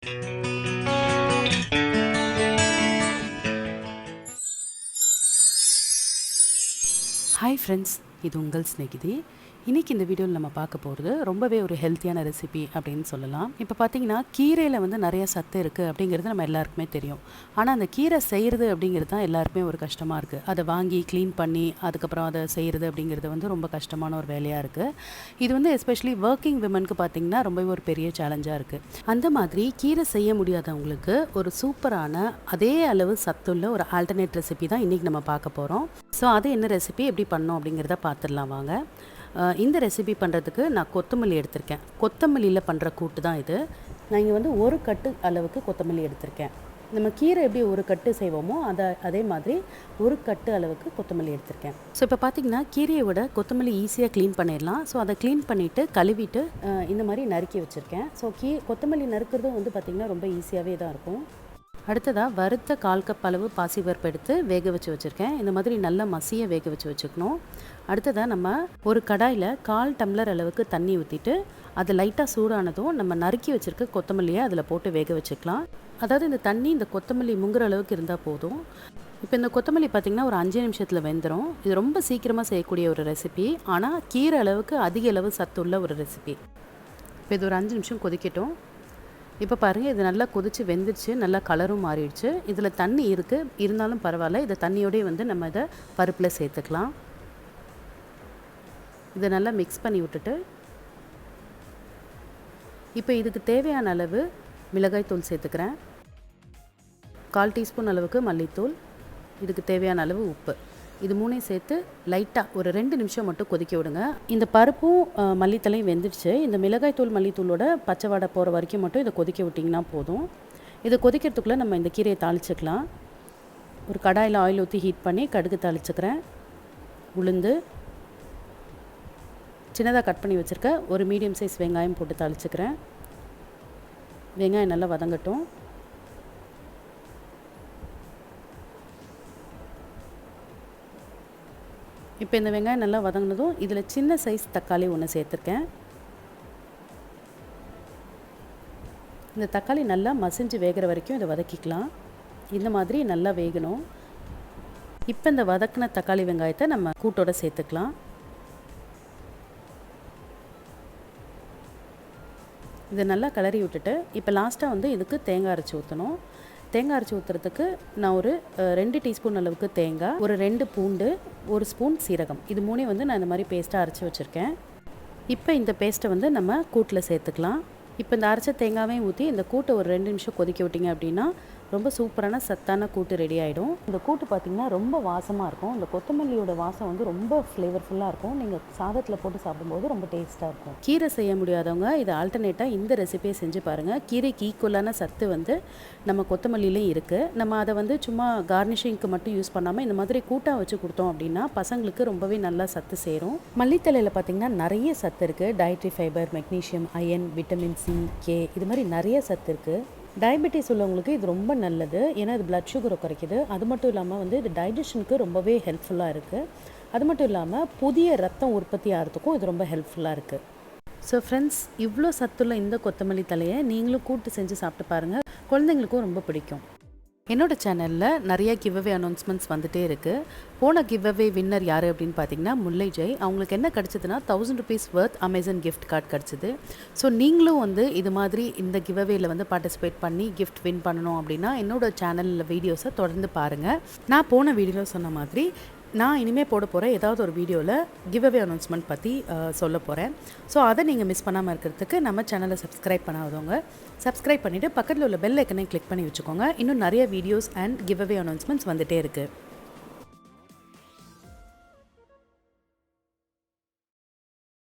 Hi friends, இது உங்கள் ஸ்நேகிதி. இன்றைக்கி இந்த வீடியோவில் நம்ம பார்க்க போகிறது ரொம்பவே ஒரு ஹெல்த்தியான ரெசிபி அப்படின்னு சொல்லலாம். இப்போ பார்த்திங்கன்னா கீரையில் வந்து நிறைய சத்து இருக்குது அப்படிங்கிறது நம்ம எல்லாருக்குமே தெரியும். ஆனால் அந்த கீரை செய்கிறது அப்படிங்கிறது தான் எல்லாருக்குமே ஒரு கஷ்டமாக இருக்குது. அதை வாங்கி க்ளீன் பண்ணி அதுக்கப்புறம் அதை செய்கிறது அப்படிங்கிறது வந்து ரொம்ப கஷ்டமான ஒரு வேலையாக இருக்குது. இது வந்து எஸ்பெஷலி ஒர்க்கிங் விமனுக்கு பார்த்திங்கன்னா ரொம்பவே ஒரு பெரிய சேலஞ்சாக இருக்குது. அந்த மாதிரி கீரை செய்ய முடியாதவங்களுக்கு ஒரு சூப்பரான அதே அளவு சத்துள்ள ஒரு ஆல்டர்னேட் ரெசிபி தான் இன்றைக்கி நம்ம பார்க்க போகிறோம். ஸோ அது என்ன ரெசிபி, எப்படி பண்ணோம் அப்படிங்கிறத பார்த்துடலாம் வாங்க. இந்த ரெசிபி பண்ணுறதுக்கு நான் கொத்தமல்லி எடுத்திருக்கேன். கொத்தமல்லியில் பண்ணுற கூட்டு தான் இது. நான் இங்கே வந்து ஒரு கட்டு அளவுக்கு கொத்தமல்லி எடுத்திருக்கேன். நம்ம கீரை எப்படி ஒரு கட்டு செய்வோமோ அதே மாதிரி ஒரு கட்டு அளவுக்கு கொத்தமல்லி எடுத்திருக்கேன். ஸோ இப்போ பார்த்திங்கன்னா கீரையை விட கொத்தமல்லி ஈஸியாக க்ளீன் பண்ணிடலாம். ஸோ அதை க்ளீன் பண்ணிவிட்டு கழுவிட்டு இந்த மாதிரி நறுக்கி வச்சுருக்கேன். ஸோ கொத்தமல்லி நறுக்கிறதும் வந்து பார்த்திங்கன்னா ரொம்ப ஈஸியாகவே தான் இருக்கும். அடுத்ததாக வறுத்த 1/4 கப் அளவு பாசிப்பருப்பு எடுத்து வேக வச்சு வச்சுருக்கேன். இந்த மாதிரி நல்லா மசிய வேக வச்சு வச்சுக்கணும். அடுத்ததாக நம்ம ஒரு கடாயில் 1/4 டம்ளர் அளவுக்கு தண்ணி ஊற்றிட்டு அது லைட்டாக சூடானதும் நம்ம நறுக்கி வச்சுருக்க கொத்தமல்லியை அதில் போட்டு வேக வச்சுக்கலாம். அதாவது இந்த தண்ணி இந்த கொத்தமல்லி முங்குற அளவுக்கு இருந்தால் போதும். இப்போ இந்த கொத்தமல்லி பார்த்திங்கன்னா ஒரு 5 நிமிஷத்தில் வெந்துடும். இது ரொம்ப சீக்கிரமாக செய்யக்கூடிய ஒரு ரெசிபி, ஆனால் கீரை அளவுக்கு அதிக அளவு சத்துள்ள ஒரு ரெசிபி. இப்போ இது ஒரு 5 நிமிஷம் கொதிக்கட்டும். இப்போ பாருங்கள், இது நல்லா கொதித்து வெந்துடுச்சு, நல்லா கலரும் மாறிடுச்சு. இதில் தண்ணி இருக்குது, இருந்தாலும் பரவாயில்ல. இதை தண்ணியோடய வந்து நம்ம இதை பருப்பில் சேர்த்துக்கலாம். இதை நல்லா மிக்ஸ் பண்ணி விட்டுட்டு இப்போ இதுக்கு தேவையான அளவு மிளகாய் தூள் சேர்த்துக்கிறேன். 1/4 டீஸ்பூன் அளவுக்கு மல்லித்தூள், இதுக்கு தேவையான அளவு உப்பு, இது மூணையும் சேர்த்து லைட்டாக ஒரு 2 நிமிஷம் மட்டும் கொதிக்க விடுங்க. இந்த பருப்பும் மல்லித்தலையும் வெந்துடுச்சு. இந்த மிளகாய் தூள் மல்லித்தூளோட பச்சை வாடை போகிற வரைக்கும் மட்டும் இதை கொதிக்க விட்டிங்கன்னா போதும். இதை கொதிக்கிறதுக்குள்ளே நம்ம இந்த கீரையை தாளிச்சிக்கலாம். ஒரு கடாயில் ஆயில் ஊற்றி ஹீட் பண்ணி கடுகு தாளிச்சுக்கிறேன். உளுந்து, சின்னதாக கட் பண்ணி வச்சுருக்க ஒரு மீடியம் சைஸ் வெங்காயம் போட்டு தாளிச்சுக்கிறேன். வெங்காயம் நல்லா வதங்கட்டும். இப்போ இந்த வெங்காயம் நல்லா வதங்கினதும் இதில் சின்ன சைஸ் தக்காளி ஒன்று சேர்த்துருக்கேன். இந்த தக்காளி நல்லா மசிஞ்சு வேகிற வரைக்கும் இதை வதக்கிக்கலாம். இந்த மாதிரி நல்லா வேகணும். இப்போ இந்த வதக்கின தக்காளி வெங்காயத்தை நம்ம கூட்டோட சேர்த்துக்கலாம். இதை நல்லா கிளறி விட்டுட்டு இப்போ லாஸ்ட்டாக வந்து இதுக்கு தேங்காய் அரைச்சி ஊற்றணும். தேங்காய் அரைச்சி ஊற்றுறதுக்கு நான் ஒரு 2 டீஸ்பூன் அளவுக்கு தேங்காய், ஒரு 2 பூண்டு, 1 ஸ்பூன் சீரகம், இது மூணையும் வந்து நான் இந்த மாதிரி பேஸ்ட்டாக அரைச்சி வச்சுருக்கேன். இப்போ இந்த பேஸ்ட்டை வந்து நம்ம கூட்டில் சேர்த்துக்கலாம். இப்போ இந்த அரைச்ச தேங்காவையும் ஊற்றி இந்த கூட்டை ஒரு 2 நிமிஷம் கொதிக்க விட்டிங்க அப்படின்னா ரொம்ப சூப்பரான சத்தான கூட்டு ரெடி ஆகிடும். இந்த கூட்டு பார்த்திங்கன்னா ரொம்ப வாசமாக இருக்கும். இந்த கொத்தமல்லியோட வாசம் வந்து ரொம்ப ஃப்ளேவர்ஃபுல்லாக இருக்கும். நீங்கள் சாதத்தில் போட்டு சாப்பிடும்போது ரொம்ப டேஸ்ட்டாக இருக்கும். கீரை செய்ய முடியாதவங்க இதை ஆல்டர்னேட்டாக இந்த ரெசிபியை செஞ்சு பாருங்கள். கீரைக்கு ஈக்குவலான சத்து வந்து நம்ம கொத்தமல்லியிலையும் இருக்குது. நம்ம அதை வந்து சும்மா கார்னிஷிங்க்கு மட்டும் யூஸ் பண்ணாமல் இந்த மாதிரி கூட்டாக வச்சு கொடுத்தோம் அப்படின்னா பசங்களுக்கு ரொம்பவே நல்லா சத்து சேரும். மல்லித்தலையில் பார்த்திங்கன்னா நிறைய சத்து இருக்குது. Dietary fibre, magnesium, iron, vitamin C, K, இது மாதிரி நிறைய சத்து இருக்குது. டயபெட்டிஸ் உள்ளவங்களுக்கு இது ரொம்ப நல்லது. ஏன்னா இது பிளட் சுகரை குறைக்குது. அது மட்டும் இல்லாமல் வந்து இது டைஜஷனுக்கு ரொம்பவே ஹெல்ப்ஃபுல்லாக இருக்குது. அது மட்டும் இல்லாமல் புதிய ரத்தம் உற்பத்தி ஆகிறதுக்கும் இது ரொம்ப ஹெல்ப்ஃபுல்லாக இருக்குது. ஸோ ஃப்ரெண்ட்ஸ், இவ்வளோ சத்துள்ள இந்த கொத்தமல்லி தலையை நீங்களும் கூட்டு செஞ்சு சாப்பிட்டு பாருங்கள். குழந்தைங்களுக்கும் ரொம்ப பிடிக்கும். என்னோட சேனலில் நிறைய கிவ்அவே அனௌன்ஸ்மெண்ட்ஸ் வந்துகிட்டே இருக்குது. போன கிவ்அவே வின்னர் யார் அப்படின்னு பார்த்தீங்கன்னா முல்லை ஜெய். அவங்களுக்கு என்ன கிடச்சிதுன்னா 1000 rupees வர்த் அமேசான் கிஃப்ட் கார்டு கிடச்சிது. ஸோ நீங்களும் வந்து இது மாதிரி இந்த கிவ்அவேயில் வந்து பார்ட்டிசிபேட் பண்ணி கிஃப்ட் வின் பண்ணணும் அப்படின்னா என்னோட சேனலில் வீடியோஸை தொடர்ந்து பாருங்கள். நான் போன வீடியோவில் சொன்ன மாதிரி நான் இனிமேல் போட போகிற ஏதாவது ஒரு வீடியோவில் கிவ்அவே அனௌன்ஸ்மெண்ட் பற்றி சொல்ல போகிறேன். ஸோ அதை நீங்கள் மிஸ் பண்ணாமல் இருக்கிறதுக்கு நம்ம சேனலை சப்ஸ்கிரைப் பண்ணாதவங்க சப்ஸ்கிரைப் பண்ணிவிட்டு பக்கத்தில் உள்ள பெல் ஐக்கனை கிளிக் பண்ணி வச்சுக்கோங்க. இன்னும் நிறைய வீடியோஸ் அண்ட் கிவ்அவே அனௌன்ஸ்மெண்ட்ஸ் வந்துகிட்டே இருக்குது.